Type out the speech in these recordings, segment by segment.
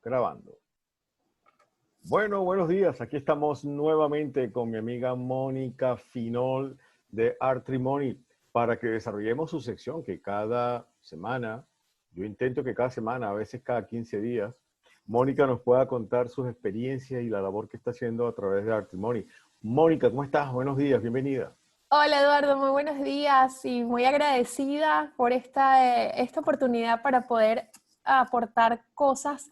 Grabando. Bueno, buenos días. Aquí estamos nuevamente con mi amiga Mónica Finol de Artrimony para que desarrollemos su sección que cada semana, yo intento que cada semana, a veces cada 15 días, Mónica nos pueda contar sus experiencias y la labor que está haciendo a través de Artrimony. Mónica, ¿cómo estás? Buenos días, bienvenida. Hola Eduardo, muy buenos días y muy agradecida por esta oportunidad para poder aportar cosas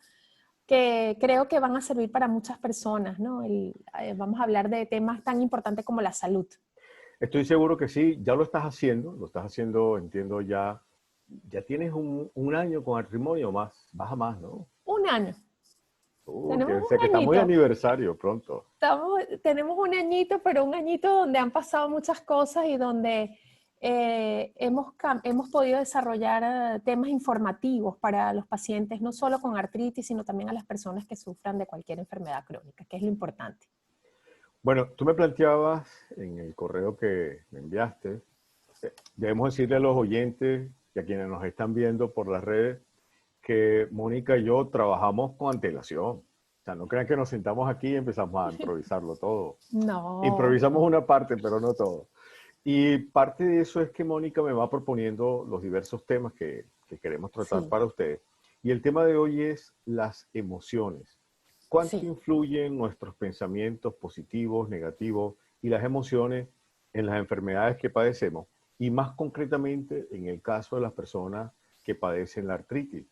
que creo que van a servir para muchas personas, ¿no? Vamos a hablar de temas tan importantes como la salud. Estoy seguro que sí, ya lo estás haciendo, entiendo ya tienes un año con Artrimony o más, vas a más, ¿no? Un año. Que, Tenemos o sea, que un estamos de añito. aniversario pronto. Tenemos un añito, pero un añito donde han pasado muchas cosas y donde hemos podido desarrollar temas informativos para los pacientes, no solo con artritis, sino también a las personas que sufran de cualquier enfermedad crónica, que es lo importante. Bueno, tú me planteabas en el correo que me enviaste, debemos decirle a los oyentes y a quienes nos están viendo por las redes que Mónica y yo trabajamos con antelación. O sea, no crean que nos sentamos aquí y empezamos a improvisarlo todo. No. Improvisamos una parte, pero no todo. Y parte de eso es que Mónica me va proponiendo los diversos temas que queremos tratar Sí, para ustedes. Y el tema de hoy es las emociones. ¿Cuánto sí. influyen nuestros pensamientos positivos, negativos y las emociones en las enfermedades que padecemos? Y más concretamente en el caso de las personas que padecen la artritis.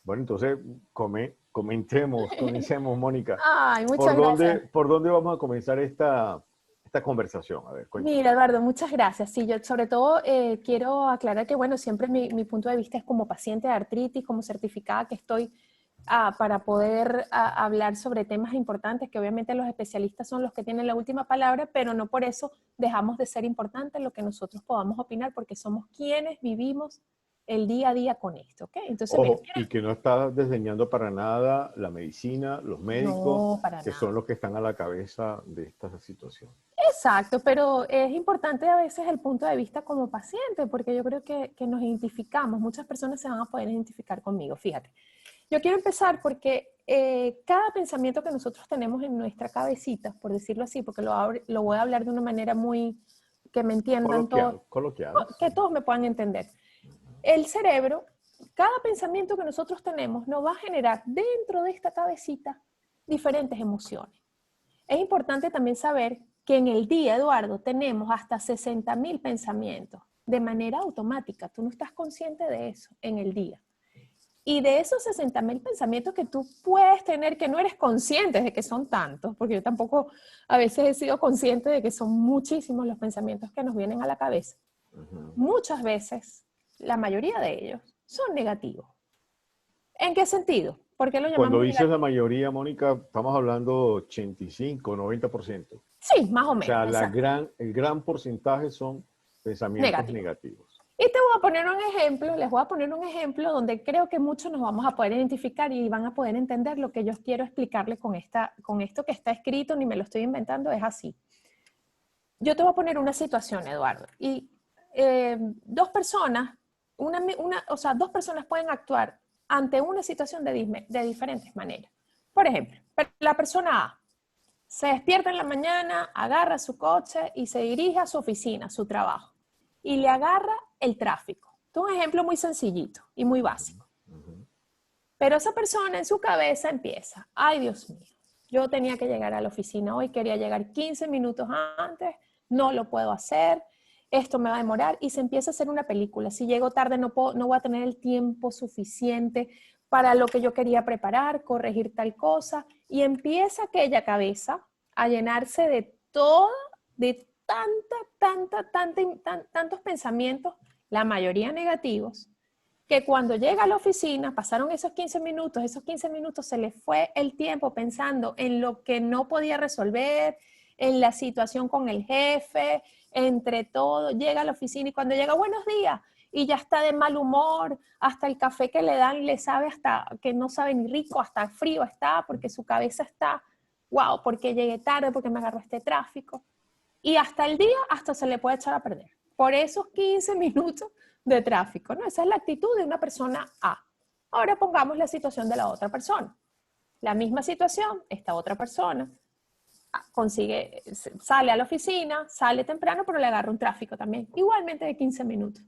Bueno, entonces comencemos, Mónica. Ay, muchas gracias. ¿Por dónde vamos a comenzar esta conversación? A ver, cuéntame. Mira, Eduardo, muchas gracias. Sí, yo sobre todo quiero aclarar que, bueno, siempre mi punto de vista es como paciente de artritis, como certificada que estoy para poder hablar sobre temas importantes, que obviamente los especialistas son los que tienen la última palabra, pero no por eso dejamos de ser importante lo que nosotros podamos opinar, porque somos quienes vivimos el día a día con esto, ¿ok? Entonces, mira, Ojo, y que no está desdeñando para nada la medicina, los médicos, no, para que son nada. los que están a la cabeza de esta situación. Exacto, pero es importante a veces el punto de vista como paciente, porque yo creo que nos identificamos, muchas personas se van a poder identificar conmigo, fíjate. Yo quiero empezar porque cada pensamiento que nosotros tenemos en nuestra cabecita, por decirlo así, porque lo voy a hablar de una manera muy que me entiendan todos, Coloquial, que sí. todos me puedan entender. El cerebro, cada pensamiento que nosotros tenemos nos va a generar dentro de esta cabecita diferentes emociones. Es importante también saber que en el día, Eduardo, tenemos hasta 60.000 pensamientos de manera automática. Tú no estás consciente de eso en el día. Y de esos 60.000 pensamientos que tú puedes tener, que no eres consciente de que son tantos, porque yo tampoco a veces he sido consciente de que son muchísimos los pensamientos que nos vienen a la cabeza. Muchas veces, la mayoría de ellos, son negativos. ¿En qué sentido? ¿Por qué lo Cuando llamamos dices la negativo? mayoría, Mónica, estamos hablando 85, 90%. Sí, más o O menos, sea, exacto. el gran porcentaje son pensamientos Negativo. negativos. Y te voy a poner un ejemplo, les voy a poner un ejemplo donde creo que muchos nos vamos a poder identificar y van a poder entender lo que yo quiero explicarles con esto que está escrito, ni me lo estoy inventando, es así. Yo te voy a poner una situación, Eduardo, y dos personas, dos personas pueden actuar ante una situación de diferentes maneras. Por ejemplo, la persona A se despierta en la mañana, agarra su coche y se dirige a su oficina, a su trabajo, y le agarra el tráfico. Esto es un ejemplo muy sencillito y muy básico. Pero esa persona en su cabeza empieza, ay Dios mío, yo tenía que llegar a la oficina hoy, quería llegar 15 minutos antes, no lo puedo hacer, esto me va a demorar y se empieza a hacer una película. Si llego tarde no voy a tener el tiempo suficiente para lo que yo quería preparar, corregir tal cosa y empieza aquella cabeza a llenarse de todo, de tantos pensamientos, la mayoría negativos, que cuando llega a la oficina, pasaron esos 15 minutos se le fue el tiempo pensando en lo que no podía resolver, en la situación con el jefe, entre todo, llega a la oficina y cuando llega, buenos días, y ya está de mal humor, hasta el café que le dan le sabe hasta que no sabe ni rico, hasta frío está, porque su cabeza está, wow, porque llegué tarde, porque me agarró este tráfico. Y hasta el día, hasta se le puede echar a perder. Por esos 15 minutos de tráfico, ¿no? Esa es la actitud de una persona A. Ahora pongamos la situación de la otra persona. La misma situación, esta otra persona sale a la oficina, sale temprano, pero le agarra un tráfico también, igualmente de 15 minutos.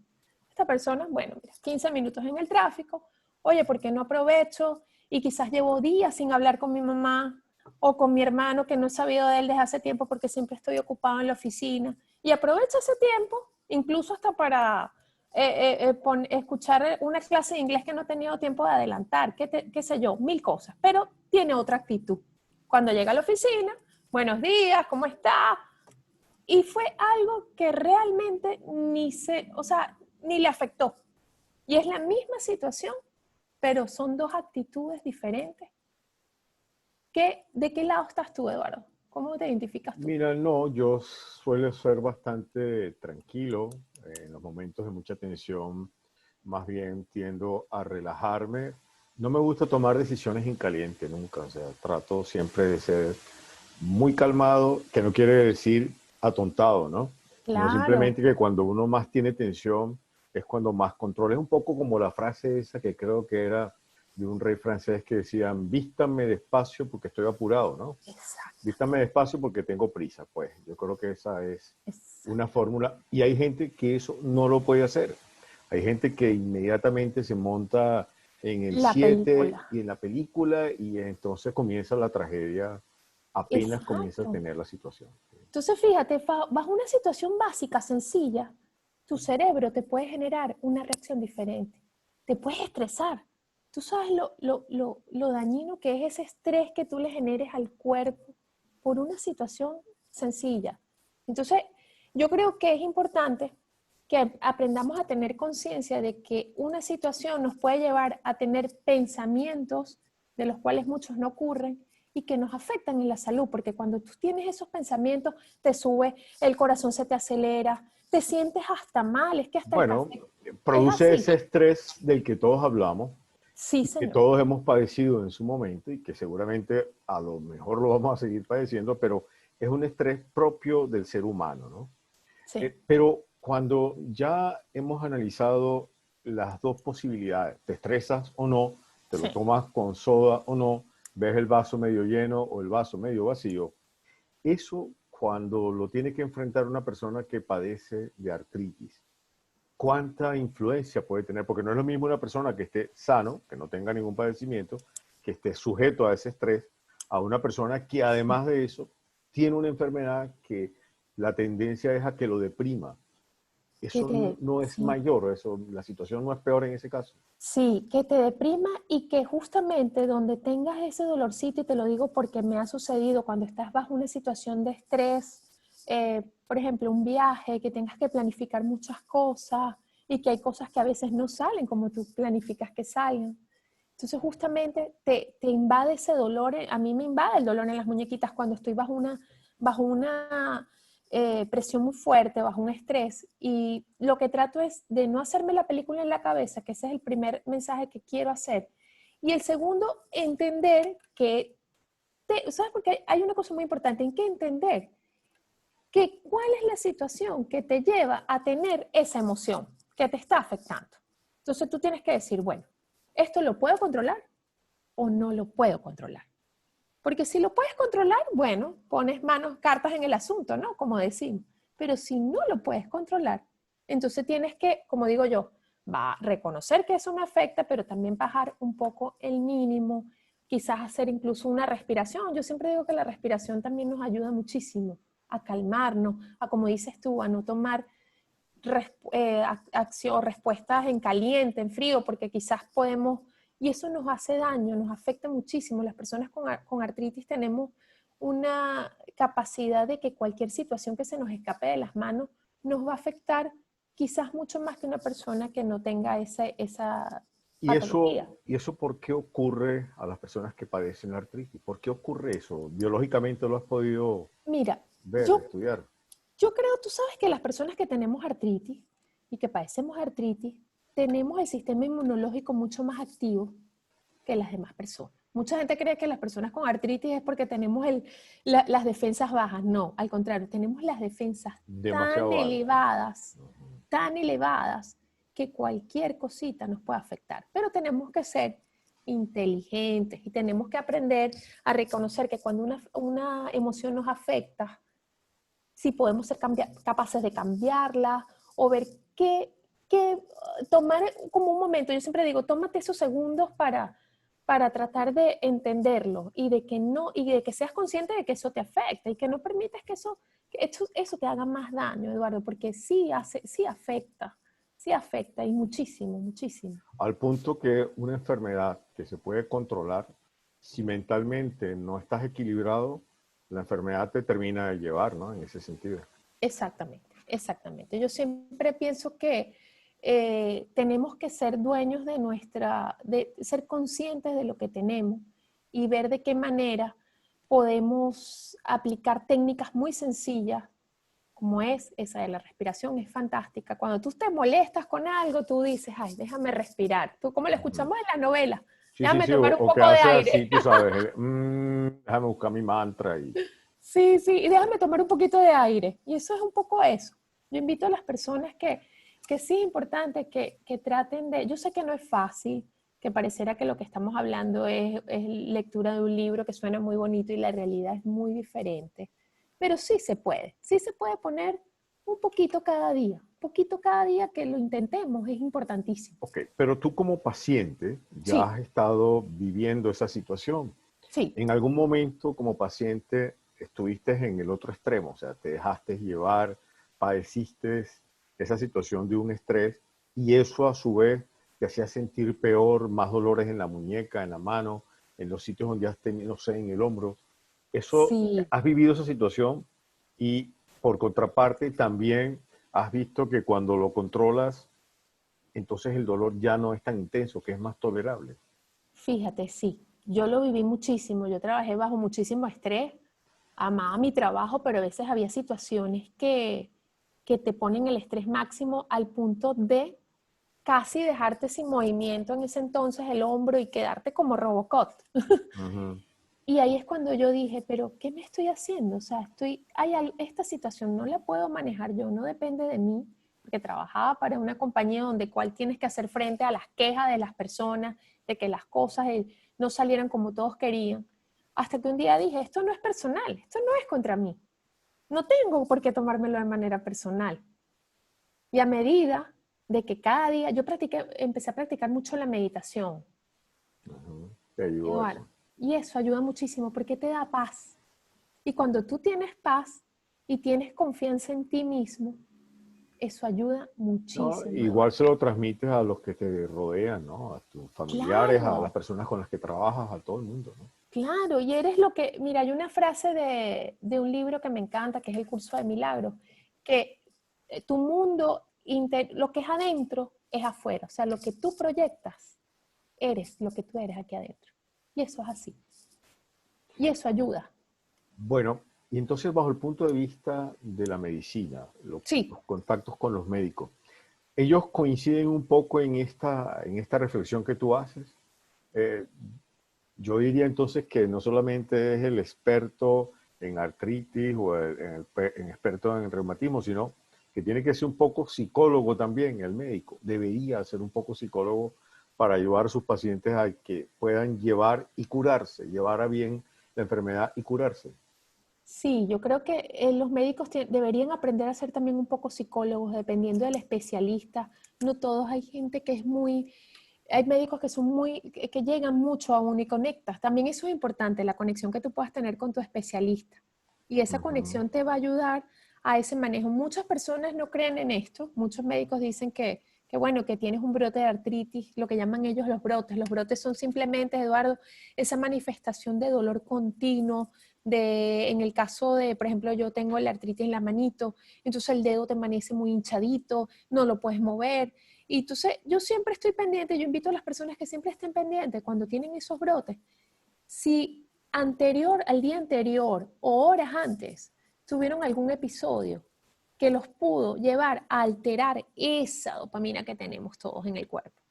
Esta persona, bueno, mira, 15 minutos en el tráfico, oye, ¿por qué no aprovecho? Y quizás llevo días sin hablar con mi mamá o con mi hermano que no he sabido de él desde hace tiempo porque siempre estoy ocupado en la oficina. Y aprovecho ese tiempo, incluso hasta para escuchar una clase de inglés que no he tenido tiempo de adelantar, qué sé yo, mil cosas, pero tiene otra actitud. Cuando llega a la oficina, buenos días, ¿cómo está? Y fue algo que realmente ni le afectó. Y es la misma situación, pero son dos actitudes diferentes. ¿De qué lado estás tú, Eduardo? ¿Cómo te identificas tú? Mira, no, yo suelo ser bastante tranquilo en los momentos de mucha tensión. Más bien tiendo a relajarme. No me gusta tomar decisiones en caliente nunca. O sea, trato siempre de ser muy calmado, que no quiere decir atontado, ¿no? Sino Claro. simplemente que cuando uno más tiene tensión es cuando más controla. Es un poco como la frase esa que creo que era de un rey francés que decía, vístame despacio porque estoy apurado, ¿no? Exacto. Vístame despacio porque tengo prisa. Pues yo creo que esa es Exacto. una fórmula. Y hay gente que eso no lo puede hacer. Hay gente que inmediatamente se monta en el La 7 película. y en la película y entonces comienza la tragedia apenas comienza a Exacto. tener la situación. Entonces, fíjate, bajo una situación básica, sencilla, tu cerebro te puede generar una reacción diferente. Te puedes estresar. Tú sabes lo dañino que es ese estrés que tú le generes al cuerpo por una situación sencilla. Entonces, yo creo que es importante que aprendamos a tener conciencia de que una situación nos puede llevar a tener pensamientos de los cuales muchos no ocurren y que nos afectan en la salud, porque cuando tú tienes esos pensamientos, te sube, el corazón se te acelera, te sientes hasta mal, es que hasta el Bueno, café es produce así. ese estrés del que todos hablamos Sí, y que señor. todos hemos padecido en su momento y que seguramente a lo mejor lo vamos a seguir padeciendo, pero es un estrés propio del ser humano, ¿no? Sí, Pero cuando ya hemos analizado las dos posibilidades, te estresas o no, te lo sí. tomas con soda o no, ves el vaso medio lleno o el vaso medio vacío, eso cuando lo tiene que enfrentar una persona que padece de artritis, ¿cuánta influencia puede tener? Porque no es lo mismo una persona que esté sano, que no tenga ningún padecimiento, que esté sujeto a ese estrés, a una persona que además de eso tiene una enfermedad que la tendencia es a que lo deprima. Eso no es Sí, mayor, eso, la situación no es peor en ese caso. sí, que te deprima y que justamente donde tengas ese dolorcito, y te lo digo porque me ha sucedido cuando estás bajo una situación de estrés, por ejemplo, un viaje, que tengas que planificar muchas cosas y que hay cosas que a veces no salen como tú planificas que salgan. Entonces justamente te invade ese dolor, a mí me invade el dolor en las muñequitas cuando estoy bajo una presión muy fuerte, bajo un estrés, y lo que trato es de no hacerme la película en la cabeza, que ese es el primer mensaje que quiero hacer. Y el segundo, entender ¿sabes? Porque hay una cosa muy importante, en que entender que cuál es la situación que te lleva a tener esa emoción que te está afectando. Entonces tú tienes que decir, bueno, ¿esto lo puedo controlar o no lo puedo controlar? Porque si lo puedes controlar, bueno, pones cartas en el asunto, ¿no? Como decimos. Pero si no lo puedes controlar, entonces tienes que, como digo yo, va a reconocer que eso me afecta, pero también bajar un poco el mínimo, quizás hacer incluso una respiración. Yo siempre digo que la respiración también nos ayuda muchísimo a calmarnos, a, como dices tú, a no tomar acción, respuestas en caliente, en frío, porque quizás podemos, y eso nos hace daño, nos afecta muchísimo. Las personas con artritis tenemos una capacidad de que cualquier situación que se nos escape de las manos nos va a afectar quizás mucho más que una persona que no tenga esa patología. Y eso por qué ocurre a las personas que padecen artritis? ¿Por qué ocurre eso? ¿Biológicamente lo has podido Mira, ver, yo estudiar? Yo creo, tú sabes que las personas que tenemos artritis y que padecemos artritis, tenemos el sistema inmunológico mucho más activo que las demás personas. Mucha gente cree que las personas con artritis es porque tenemos las defensas bajas. No, al contrario, tenemos las defensas Demasiado alto. tan elevadas, que cualquier cosita nos puede afectar. Pero tenemos que ser inteligentes y tenemos que aprender a reconocer que cuando una emoción nos afecta, sí podemos ser capaces de cambiarla o ver tomar como un momento. Yo siempre digo, tómate esos segundos para tratar de entenderlo y de que no, y de que seas consciente de que eso te afecta y que no permitas que eso te haga más daño, Eduardo, porque sí afecta y muchísimo, muchísimo. Al punto que una enfermedad que se puede controlar, si mentalmente no estás equilibrado, la enfermedad te termina de llevar, ¿no? En ese sentido. Exactamente, exactamente. Yo siempre pienso que tenemos que ser dueños de ser conscientes de lo que tenemos y ver de qué manera podemos aplicar técnicas muy sencillas, como es esa de la respiración, es fantástica. Cuando tú te molestas con algo, tú dices, ay, déjame respirar. Tú, como lo escuchamos en la novela, Sí, sí, déjame sí, tomar un o que poco de hace aire. así, tú sabes, déjame buscar mi mantra y... Sí, sí, y déjame tomar un poquito de aire. Y eso es un poco eso. Yo invito a las personas que sí es importante que traten de, yo sé que no es fácil, que pareciera que lo que estamos hablando es lectura de un libro que suena muy bonito y la realidad es muy diferente, pero sí se puede poner un poquito cada día que lo intentemos, es importantísimo. Ok, pero tú como paciente ya Sí, has estado viviendo esa situación. sí, En algún momento como paciente estuviste en el otro extremo, o sea, te dejaste llevar, padeciste esa situación de un estrés y eso a su vez te hacía sentir peor, más dolores en la muñeca, en la mano, en los sitios donde has tenido, no sé, en el hombro. Eso, sí. has vivido esa situación y por contraparte también has visto que cuando lo controlas, entonces el dolor ya no es tan intenso, que es más tolerable. Fíjate, sí, yo lo viví muchísimo, yo trabajé bajo muchísimo estrés, amaba mi trabajo, pero a veces había situaciones que te ponen el estrés máximo al punto de casi dejarte sin movimiento en ese entonces el hombro y quedarte como Robocop. Ujú. Y ahí es cuando yo dije, pero ¿qué me estoy haciendo? O sea, esta situación no la puedo manejar yo, no depende de mí, porque trabajaba para una compañía donde cual tienes que hacer frente a las quejas de las personas, de que las cosas no salieran como todos querían. Hasta que un día dije, esto no es personal, esto no es contra mí. No tengo por qué tomármelo de manera personal. Y a medida de que cada día, empecé a practicar mucho la meditación, Ujú. Te ayudó Eduardo, eso. y eso ayuda muchísimo porque te da paz. Y cuando tú tienes paz y tienes confianza en ti mismo, eso ayuda ¿No? muchísimo, Igual Eduardo. se lo transmites a los que te rodean, ¿no? A tus familiares, a las Claro, personas con las que trabajas, a todo el mundo, ¿no? claro. Y eres mira, hay una frase de un libro que me encanta, que es El Curso de Milagros, que tu mundo, lo que es adentro, es afuera. O sea, lo que tú proyectas, eres lo que tú eres aquí adentro. Y eso es así. Y eso ayuda. Bueno, y entonces bajo el punto de vista de la medicina, Sí, los contactos con los médicos, ellos coinciden un poco en esta reflexión que tú haces. Eh, yo diría entonces que no solamente es el experto en artritis o en experto en reumatismo, sino que tiene que ser un poco psicólogo también, el médico. Debería ser un poco psicólogo para ayudar a sus pacientes a que puedan llevar y curarse, llevar a bien la enfermedad y curarse. sí, yo creo que los médicos deberían aprender a ser también un poco psicólogos, dependiendo del especialista. No todos, hay médicos que son que llegan mucho a uno y conectas. También eso es importante, la conexión que tú puedas tener con tu especialista. Y esa Ujú. conexión te va a ayudar a ese manejo. Muchas personas no creen en esto. Muchos médicos dicen que bueno, que tienes un brote de artritis, lo que llaman ellos los brotes. Los brotes son simplemente, Eduardo, esa manifestación de dolor continuo, en el caso de, por ejemplo, yo tengo la artritis en la manito, entonces el dedo te amanece muy hinchadito, no lo puedes mover. Y entonces yo siempre estoy pendiente, yo invito a las personas que siempre estén pendientes cuando tienen esos brotes. Si al día anterior o horas antes tuvieron algún episodio que los pudo llevar a alterar esa dopamina que tenemos todos en el cuerpo.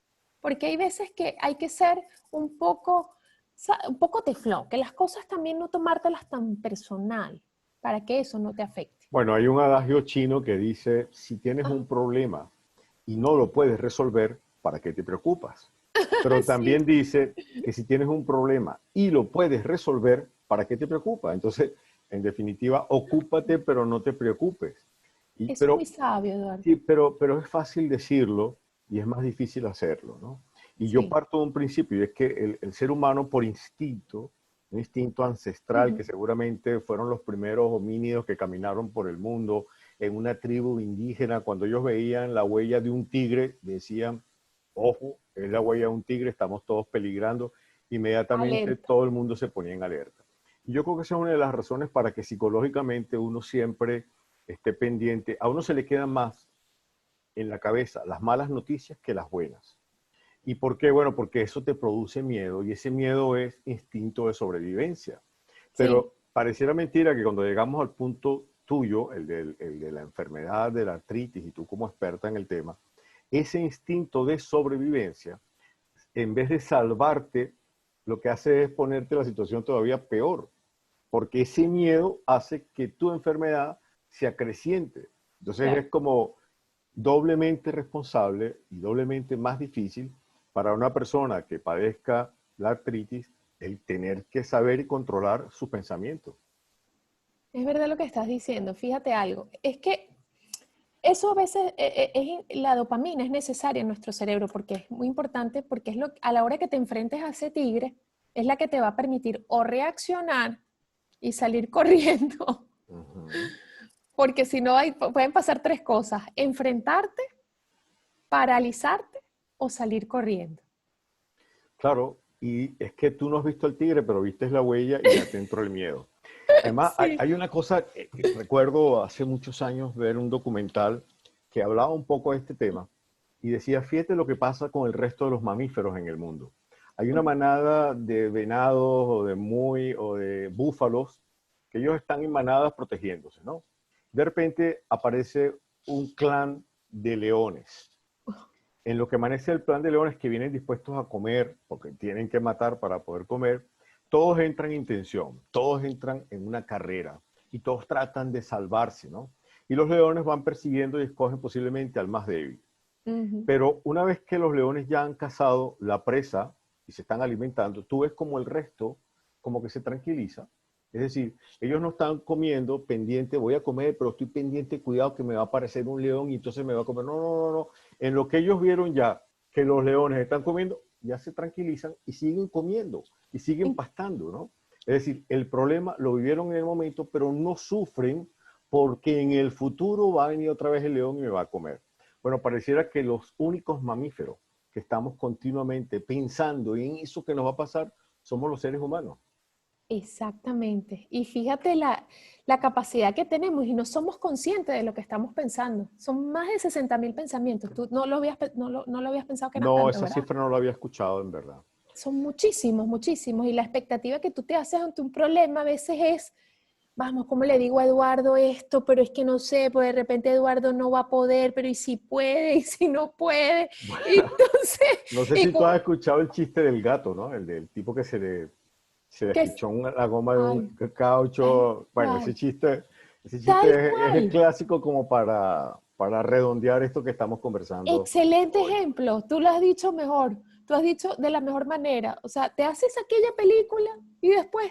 Porque hay veces que hay que ser un poco teflón, que las cosas también no tomártelas tan personal para que eso no te afecte. Bueno, hay un adagio chino que dice, si tienes Ah, un problema y no lo puedes resolver, ¿para qué te preocupas? Pero Sí, también dice que si tienes un problema y lo puedes resolver, ¿para qué te preocupa? Entonces, en definitiva, ocúpate, pero no te preocupes. Y, eso es muy pero, sabio, Eduardo. sí, pero es fácil decirlo y es más difícil hacerlo, ¿no? Y yo Sí. parto de un principio, y es que el ser humano por instinto, un instinto ancestral, que Ujú. seguramente fueron los primeros homínidos que caminaron por el mundo en una tribu indígena, cuando ellos veían la huella de un tigre, decían, ojo, es la huella de un tigre, estamos todos peligrando, inmediatamente Alerta. todo el mundo se ponía en alerta. Y yo creo que esa es una de las razones para que psicológicamente uno siempre esté pendiente. A uno se le quedan más en la cabeza las malas noticias que las buenas. ¿Y por qué? Bueno, porque eso te produce miedo y ese miedo es instinto de sobrevivencia. Sí, Pero pareciera mentira que cuando llegamos al punto tuyo, el de la enfermedad de la artritis, y tú como experta en el tema, ese instinto de sobrevivencia, en vez de salvarte, lo que hace es ponerte la situación todavía peor, porque ese miedo hace que tu enfermedad se acreciente. Entonces claro. es como doblemente responsable y doblemente más difícil para una persona que padezca la artritis el tener que saber y controlar sus pensamientos. Es verdad lo que estás diciendo. Fíjate algo. Es que eso a veces, la dopamina es necesaria en nuestro cerebro porque es muy importante, porque es a la hora que te enfrentes a ese tigre, es la que te va a permitir o reaccionar y salir corriendo, Uh -huh. porque si no pueden pasar tres cosas: enfrentarte, paralizarte o salir corriendo. Claro, y es que tú no has visto al tigre, pero viste la huella y ya te entró el miedo. Además, Sí. hay una cosa, recuerdo hace muchos años ver un documental que hablaba un poco de este tema y decía, fíjate lo que pasa con el resto de los mamíferos en el mundo. Hay una manada de venados o de muy o de búfalos que ellos están en manadas protegiéndose, ¿no? De repente aparece un clan de leones. En lo que amanece el plan de leones que vienen dispuestos a comer, porque tienen que matar para poder comer, todos entran en tensión, todos entran en una carrera y todos tratan de salvarse, ¿no? Y los leones van persiguiendo y escogen posiblemente al más débil. Ujú. Pero una vez que los leones ya han cazado la presa y se están alimentando, tú ves como el resto como que se tranquiliza. Es decir, ellos no están comiendo pendiente, voy a comer, pero estoy pendiente, cuidado que me va a aparecer un león y entonces me va a comer. No, no, no, no. En lo que ellos vieron ya que los leones están comiendo, ya se tranquilizan y siguen comiendo y siguen pastando, ¿no? Es decir, el problema lo vivieron en el momento, pero no sufren porque en el futuro va a venir otra vez el león y me va a comer. Bueno, pareciera que los únicos mamíferos que estamos continuamente pensando en eso que nos va a pasar somos los seres humanos. Exactamente. Y fíjate la capacidad que tenemos y no somos conscientes de lo que estamos pensando. Son más de 60.000 pensamientos. Tú no lo habías pensado que eran No, tantos, esa ¿verdad? cifra no la había escuchado en verdad. Son muchísimos, muchísimos. Y la expectativa que tú te haces ante un problema a veces es, vamos, ¿cómo le digo a Eduardo esto? Pero es que no sé, pues de repente Eduardo no va a poder, pero ¿y si puede? ¿Y si no puede? Y entonces, No sé y si tú has como, escuchado el chiste del gato, ¿no? El del tipo que se le que es, espichó la goma de un ay, tal caucho. Bueno, cual, ese chiste tal es el cual. clásico como para redondear esto que estamos conversando Excelente hoy. ejemplo, tú lo has dicho mejor, tú has dicho de la mejor manera, o sea, te haces aquella película y después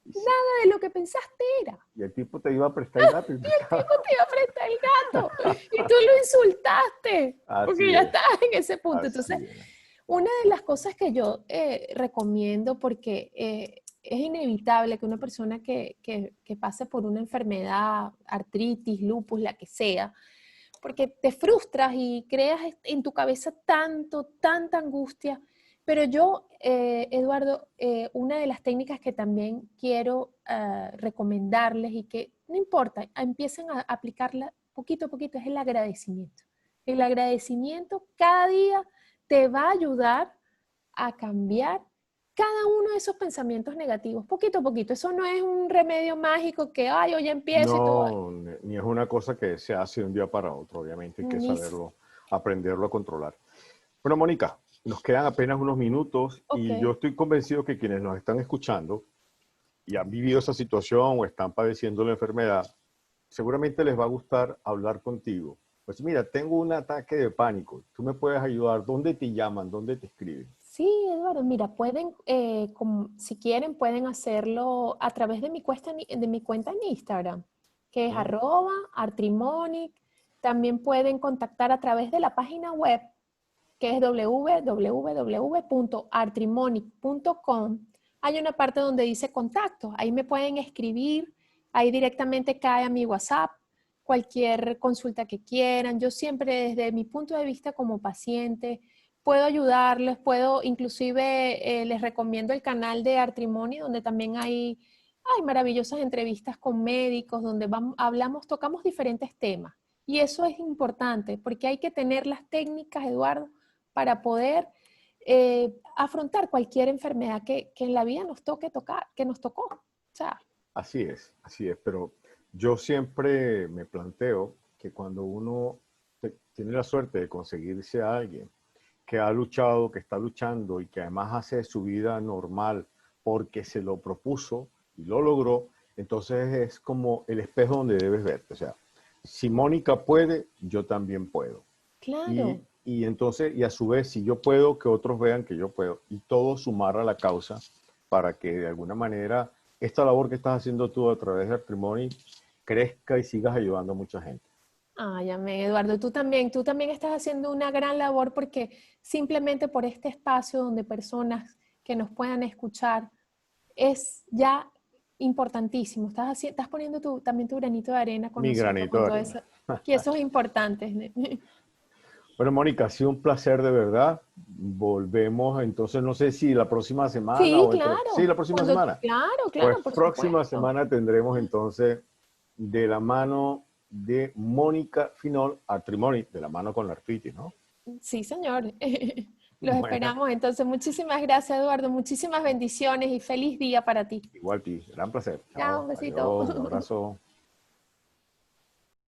Y, sí, nada de lo que pensaste era. y el tipo te iba a prestar el gato y tú Y el estabas... tipo te iba a prestar el gato y tú lo insultaste porque Así ya es, estabas en ese punto. Entonces, así es. una de las cosas que yo recomiendo, porque es inevitable que una persona que pase por una enfermedad, artritis, lupus, la que sea, porque te frustras y creas en tu cabeza tanta angustia. Pero yo, Eduardo, una de las técnicas que también quiero recomendarles y que no importa, empiecen a aplicarla poquito a poquito, es el agradecimiento. El agradecimiento cada día te va a ayudar a cambiar cada uno de esos pensamientos negativos, poquito a poquito. Eso no es un remedio mágico que, ay, hoy empiezo y todo. No, ni es una cosa que se hace de un día para otro, obviamente hay que Ni, saberlo, aprenderlo a controlar. Bueno, Mónica, nos quedan apenas unos minutos ok. y yo estoy convencido que quienes nos están escuchando y han vivido esa situación o están padeciendo la enfermedad, seguramente les va a gustar hablar contigo. Pues mira, tengo un ataque de pánico, tú me puedes ayudar, ¿dónde te llaman? ¿Dónde te escriben? Sí, Eduardo, mira, pueden, si quieren, pueden hacerlo a través de de mi cuenta en Instagram, que es ¿Mm? @artrimonic. También pueden contactar a través de la página web, que es www.artrimonic.com. Hay una parte donde dice contacto, ahí me pueden escribir, ahí directamente cae a mi WhatsApp, cualquier consulta que quieran. Yo siempre desde mi punto de vista como paciente puedo ayudarles, puedo inclusive les recomiendo el canal de Artrimony donde también hay maravillosas entrevistas con médicos donde hablamos, tocamos diferentes temas. Y eso es importante porque hay que tener las técnicas, Eduardo, para poder afrontar cualquier enfermedad que en la vida nos toque tocar, que nos tocó. O sea, Así es, pero yo siempre me planteo que cuando uno tiene la suerte de conseguirse a alguien que ha luchado, que está luchando y que además hace su vida normal porque se lo propuso y lo logró, entonces es como el espejo donde debes verte. O sea, si Mónica puede, yo también puedo. claro. Y entonces, y a su vez, si yo puedo, que otros vean que yo puedo. Y todo sumar a la causa para que de alguna manera esta labor que estás haciendo tú a través de Artrimony crezca y sigas ayudando a mucha gente. Ay, amén, Eduardo. Tú también estás haciendo una gran labor porque simplemente por este espacio donde personas que nos puedan escuchar es ya importantísimo. Estás poniendo también tu granito de arena con Mi nosotros, granito con de todo arena. eso. Y eso es importante. Bueno, Mónica, ha sido un placer de verdad. Volvemos entonces, no sé si la próxima semana Sí, o dentro. Sí, claro. la próxima semana. Claro, Pues claro, por próxima supuesto. semana tendremos entonces de la mano de Mónica Finol, Artrimony, de la mano con la artritis, ¿no? Sí, señor. Los Bueno, esperamos. Entonces, muchísimas gracias, Eduardo. Muchísimas bendiciones y feliz día para ti. igual a ti, gran placer. Chao, un Chao, besito. adiós, un abrazo.